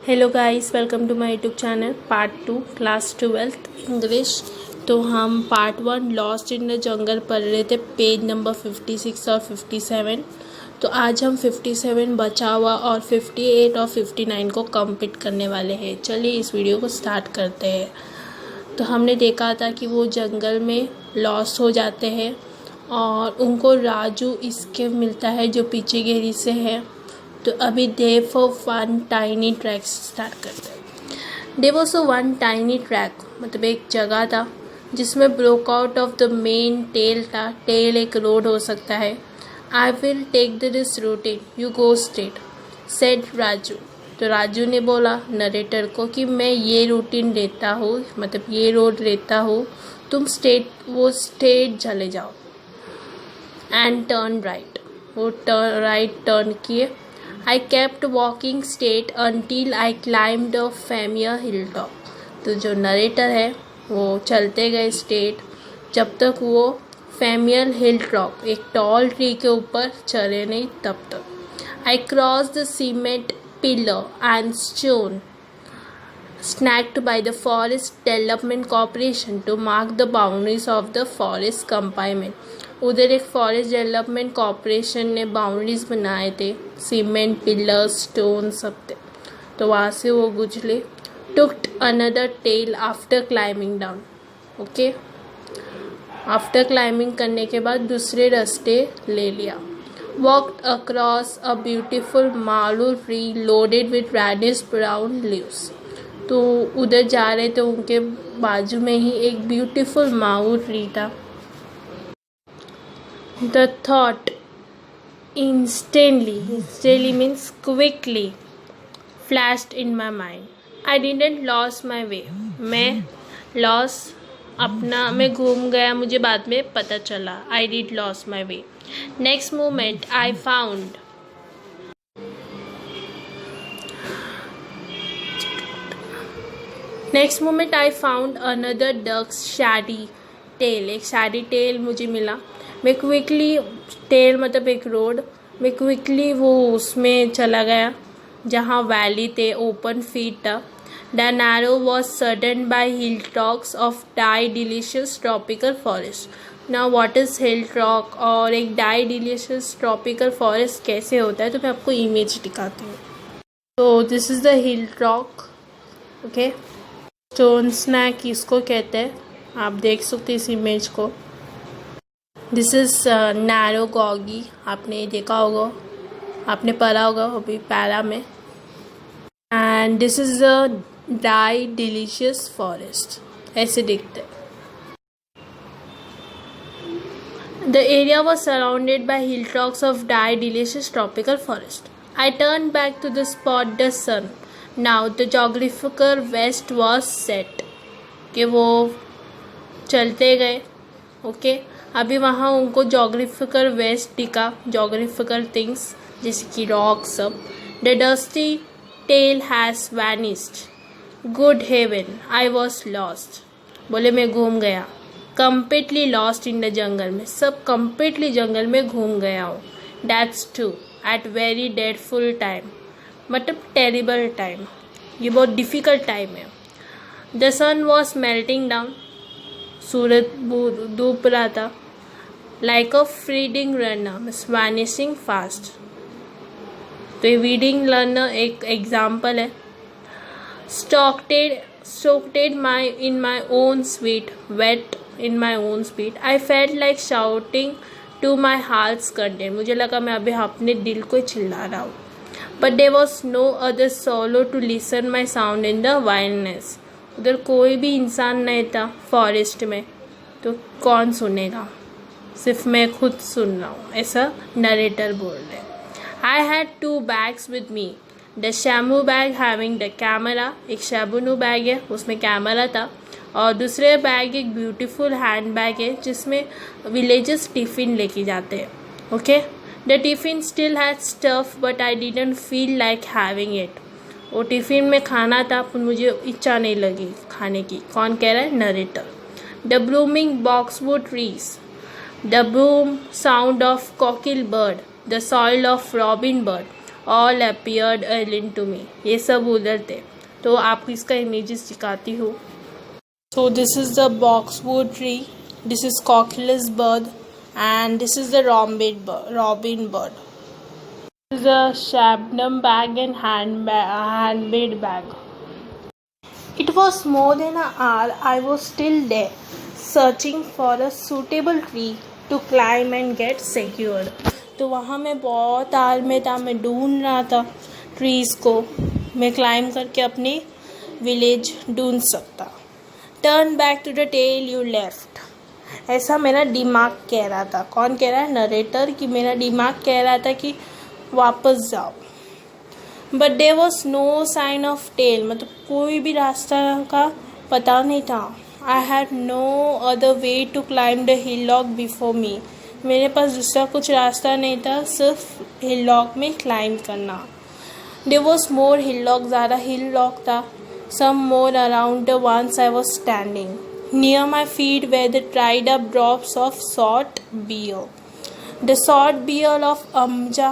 Hello guys, welcome to my YouTube channel part 2 class 12th English. तो हम part 1 lost in the jungle पढ़ रहे थे, page number 56 और 57। तो आज हम 57 बचा हुआ और 58 और 59 को कंप्लीट करने वाले हैं। चलिए इस वीडियो को स्टार्ट करते हैं। तो हमने देखा था कि वो जंगल में लॉस्ट हो जाते हैं और उनको राजू इसके मिलता है जो पीछे गहरी से है। तो अभी they for one tiny track start करते हैं। They was one tiny track, मतलब एक जगह था जिसमें broke out of the main tail था। टेल एक रोड हो सकता है। I will take this routine, you go straight, said Raju. तो राजू ने बोला नरेटर को कि मैं ये रूटीन लेता हूँ, मतलब ये रोड लेता हूँ, तुम स्ट्रेट चले जाओ। एंड टर्न राइट, वो राइट टर्न किए। I kept walking straight until I climbed a familiar hilltop। तो जो नरेटर है वो चलते गए स्ट्रेट जब तक वो फेमियर हिल टॉप, एक टॉल ट्री के ऊपर चढ़े नहीं तब तक। I crossed the cement pillar and stone snagged by the Forest Development Corporation to mark the boundaries of the forest compartment। उधर एक फॉरेस्ट डेवलपमेंट कॉरपोरेशन ने बाउंड्रीज बनाए थे, सीमेंट पिलर स्टोन सब थे। तो वहाँ से वो गुजरे। Took another tail after climbing down. Okay, after climbing करने के बाद दूसरे रास्ते ले लिया। Walked across a beautiful maloo tree loaded with reddish brown leaves. तो उधर जा रहे थे, उनके बाजू में ही एक ब्यूटिफुल माऊ ट्री था। The thought instantly means quickly flashed in my mind। I didn't lose my way। मैं घूम गया, मुझे बाद में पता चला। I did lose my way। Next moment I found another duck's shady tail। एक shady tail मुझे मिला। मैं क्विकली, टेल मतलब एक रोड, मैं क्विकली वो उसमें चला गया जहाँ वैली थे, ओपन फील्ड था। The narrow was certain by hillocks of dry delicious tropical forest. ना व्हाट इज हिल टॉक और एक डाई डिलीशियस ट्रॉपिकल फॉरेस्ट कैसे होता है, तो मैं आपको इमेज दिखाती हूँ। तो this is the hillock. Okay, stone snack इसको कहते हैं, आप देख सकते इस इमेज को। दिस इज़ नैरो गॉगी, आपने देखा होगा, आपने पढ़ा होगा अभी पैरा में। And this is a dry delicious forest, ऐसे दिखते। The area was surrounded by hillocks of dry delicious tropical forest. I turn back to the spot the sun now the geographical west was set. कि वो चलते गए। Okay, अभी वहाँ उनको geographical west दिखा, जोग्राफिकल थिंग्स जैसे कि रॉक सब। The dusty trail has vanished, good heaven, I was lost. बोले मैं घूम गया, completely lost in the jungle में, सब कम्प्लीटली जंगल में घूम गया हूँ। That's true, at very dreadful time, मतलब टेरिबल टाइम, ये बहुत डिफ़िकल्ट टाइम है। The sun was melting down, सूरज डूब रहा था। Like a feeding runner vanishing fast. तो ये फीडिंग रनर एक एग्जाम्पल है। Stocked in my own sweet, wet in my own speed, I felt like shouting to my heart's content. मुझे लगा मैं अभी अपने दिल को चिल्ला रहा हूँ। But there was no other soul to listen my sound in the wilderness. उधर कोई भी इंसान नहीं था फॉरेस्ट में, तो कौन सुनेगा, सिर्फ मैं खुद सुन रहा हूँ, ऐसा नरेटर बोल रहे। I had 2 bags with me, the शैम्बू बैग हैविंग द कैमरा, एक शैम्बू बैग है उसमें कैमरा था, और दूसरे बैग एक ब्यूटीफुल हैंड बैग है जिसमें विलेजेस टिफ़िन लेके जाते हैं। Okay, the tiffin still had stuff but I didn't feel like having it. वो टिफ़िन में खाना था पर मुझे इच्छा नहीं लगी खाने की। कौन कह रहा है? Narrator. The blooming boxwood trees, the boom sound of kokil bird, the soil of robin bird, all appeared alien to me. ये सब उधर थे। तो आपको इसका इमेजेस दिखाती हूँ। So this is the boxwood tree, this is कॉकलेस bird and this is the robin bird. This is a shabnam bag and handmade bag. It was more than an hour I was still there, searching for a suitable tree to climb and get secured. तो वहाँ मैं बहुत are में था, मैं ढूंढ रहा था ट्रीज़ को, मैं क्लाइम करके अपनी विलेज ढूंढ सकता। Turn back to the tale you left. ऐसा मेरा दिमाग कह रहा था। कौन कह रहा है? नरेटर। कि मेरा दिमाग कह रहा था कि वापस जाओ। But there was no sign of trail, मतलब कोई भी रास्ता का पता नहीं था। I had no other way to climb the hillock before me. मेरे पास दूसरा कुछ रास्ता नहीं था, सिर्फ हिलॉक में क्लाइम करना। देयर वॉज मोर हिलॉक, ज़्यादा हिलॉक था। Some more around the ones I was standing. Near my feet were the dried up drops of salt beer. The salt beer of Amja,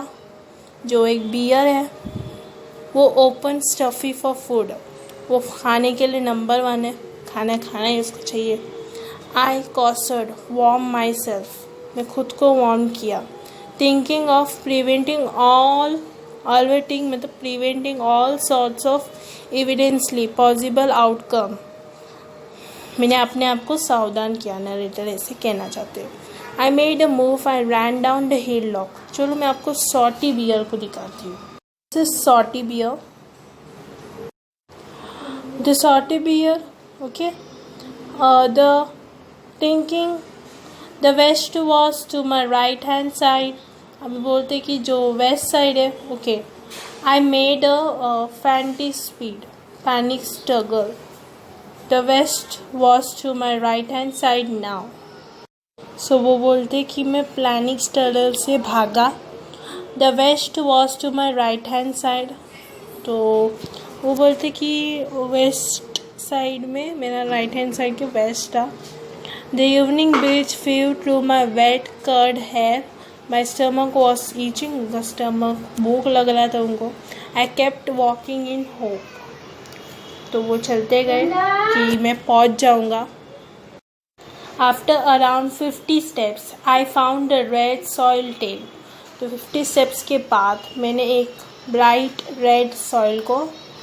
जो एक beer है, वो open stuffy for food, वो खाने के लिए नंबर 1 है। खाना ही उसको चाहिए। I caused warm my self, मैं खुद को वार्म किया। Thinking of preventing all sorts of evidently possible outcome. मैंने अपने आप को सावधान किया, नरेटर ऐसे कहना चाहते हो। I made a move, I ran down the hillock. चलो मैं आपको सॉटी बियर को दिखाती हूँ। This is sloth bear, the sloth bear. Okay, the thinking the west was to my right hand side. अभी बोलते कि जो वेस्ट साइड है। Okay, I made a panic struggle. The west was to my right hand side now. So वो बोलते कि मैं प्लानिक struggle से भागा। The west was to my right hand side. तो वो बोलते कि वेस्ट साइड में, मेरा राइट हैंड साइड के वेस्ट था। The evening breeze flew through my wet curd hair. My stomach was itching. उनका स्टमक, भूख लग रहा था उनको। I kept walking in hope. तो वो चलते गए कि मैं पहुंच जाऊंगा। After around 50 steps I found the red soil trail. तो 50 स्टेप्स के बाद मैंने एक ब्राइट रेड सॉइल को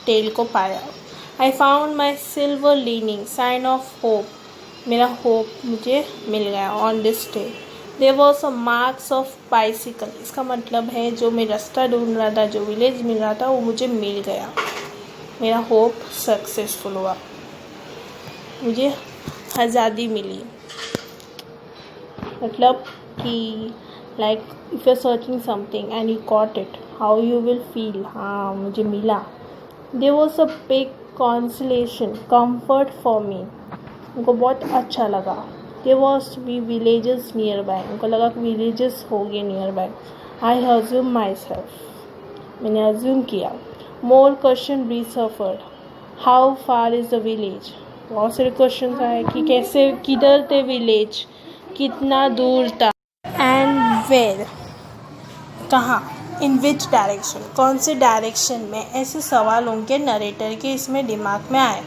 टेल को पाया। I found my silver lining, sign of hope, मेरा होप मुझे मिल गया। On this day there was a marks of bicycle. इसका मतलब है जो मैं रास्ता ढूंढ रहा था, जो विलेज मिल रहा था, वो मुझे मिल गया। मेरा होप सक्सेसफुल हुआ, मुझे आज़ादी मिली। मतलब कि like if you are searching something and you got it, how you will feel. हाँ, मुझे मिला। There was a big consolation, comfort for me. उनको बहुत अच्छा लगा। There was be villages near by, उनको लगा कि विलेजेस हो गए near by. I assume my self, मैंने अज्यूम किया। More question resurfaced, how far is the village. बहुत सारे क्वेश्चन आए कि कैसे, किधर थे विलेज, कितना दूर था। एंड वेयर, कहाँ, इन विच डायरेक्शन, कौन से डायरेक्शन में। ऐसे सवाल उनके नरेटर के इसमें दिमाग में आए।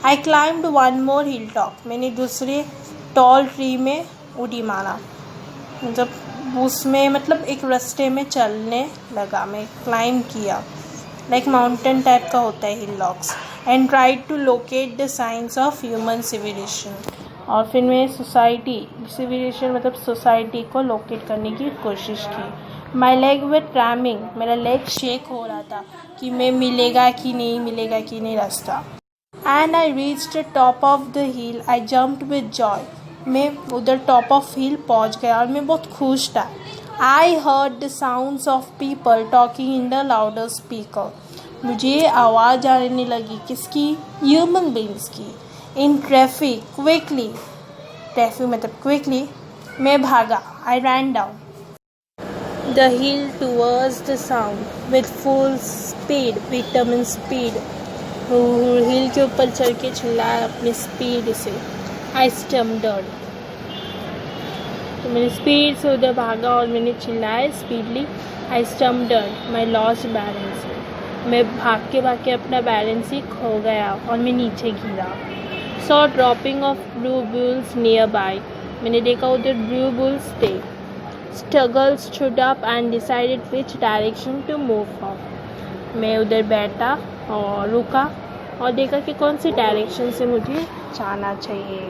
आई climbed one more hill top, मैंने दूसरे टॉल ट्री में उड़ी मारा। मतलब उसमें, मतलब एक रास्ते में चलने लगा, मैं क्लाइम किया। लाइक माउंटेन टाइप का होता है hillocks. And tried to locate the science of human civilization. और फिर मैं सिविलाइजेशन मतलब सोसाइटी को लोकेट करने की कोशिश की। माई लेग वे ट्रैमिंग, मेरा लेग शेक हो रहा था कि मैं मिलेगा कि नहीं रास्ता। And I reach the top of the hill, I jumped with Joy. मैं उधर टॉप ऑफ हिल पहुंच गया और मैं बहुत खुश था। I heard the sounds of people talking in the louder speaker. मुझे आवाज़ आने लगी, किसकी? ह्यूमन बींग्स की। इन ट्रैफिक क्विकली, ट्रैफिक मतलब क्विकली, मैं भागा। I ran down the hill towards the sound with full speed, vitamin speed. Hill के ऊपर चढ़ के चिल्लाया अपनी स्पीड से। आई स्टम्बल्ड, तो मैंने स्पीड से उधर भागा और मैंने चिल्लाया speedily, I stumped my lost balance. मैं भाग के अपना बैलेंस ही खो गया और मैं नीचे गिरा। Saw dropping of blue bulls nearby, मैंने देखा उधर ब्लू बुल्स थे। Struggle stood up and decided which direction to move of, मैं उधर बैठा और रुका और देखा कि कौन सी डायरेक्शन से मुझे जाना चाहिए।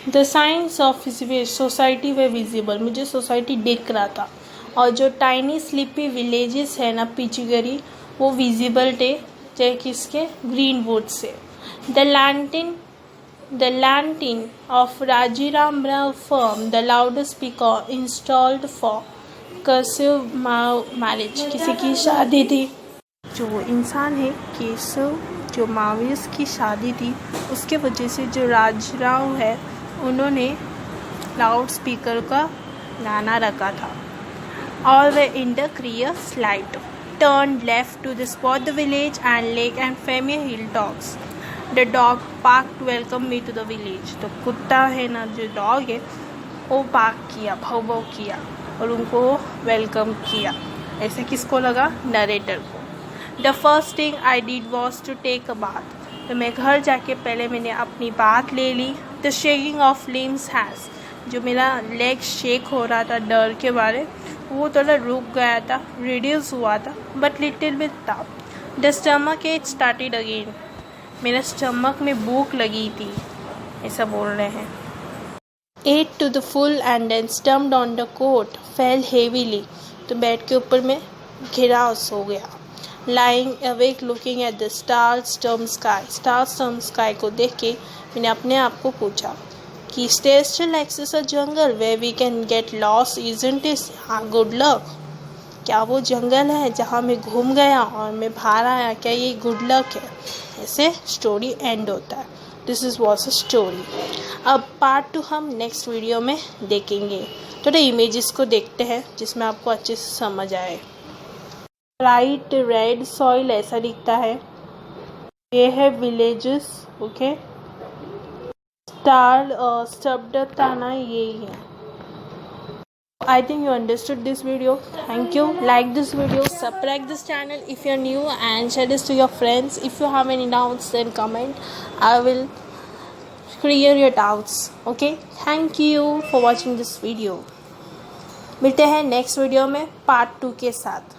The science of society way visible, मुझे सोसाइटी दिख रहा था और जो टाइनी स्लीपी विलेजेस है ना पिचीगरी, वो विजिबल थे चाहे किसके, ग्रीन वुड से। The lantern of Rajiram farm the loud speaker installed for cursive marriage, किसी की शादी थी। जो इंसान है केशव, जो माविस की शादी थी, उसके वजह से जो राजराव है उन्होंने लाउड स्पीकर का गाना रखा था। All were in the clear light. Turned left to spot the village and lake and familiar hilltops. The dog barked to welcome me to the village. तो कुत्ता है ना, जो डॉग है वो बार्क किया, भाव भाव किया और उनको वेलकम किया। ऐसे किसको लगा? नरेटर को। The first thing I did was to take a bath. तो मैं घर जाके पहले मैंने अपनी बात ले ली। The shaking of limbs has, जो मेरा लेग शेक हो रहा था डर के बारे, वो थोड़ा रुक गया था, रिड्यूस हुआ था, बट लिटिल बिट था। The stomach ate started again, मेरे स्टमक में भूख लगी थी, ऐसा बोल रहे हैं। Ate to the full and then stumped on the cot, fell heavily, तो बेड के ऊपर में घिरा सो गया। Lying awake looking at the star storm sky को देख के मैंने अपने आप को पूछा कि still exists a jungle where we can get lost, isn't it? हाँ, गुड लक। क्या वो जंगल है जहाँ मैं घूम गया और मैं बाहर आया, क्या ये गुड लक है? ऐसे स्टोरी एंड होता है। This is was a story. अब पार्ट 2 हम नेक्स्ट वीडियो में देखेंगे। थोड़े इमेजेस को देखते हैं जिसमें आपको अच्छे से समझ आए। ब्राइट रेड सॉइल ऐसा दिखता है, ये है विलेजेस, ओके। स्टब्डताना यही है। I think you understood this video. Thank you. Like this video, subscribe this channel if you're new, and share this to your friends. If you have any doubts, then comment. I will clear your doubts. Okay. Thank you for watching this video. मिलते हैं next video में part 2 के साथ।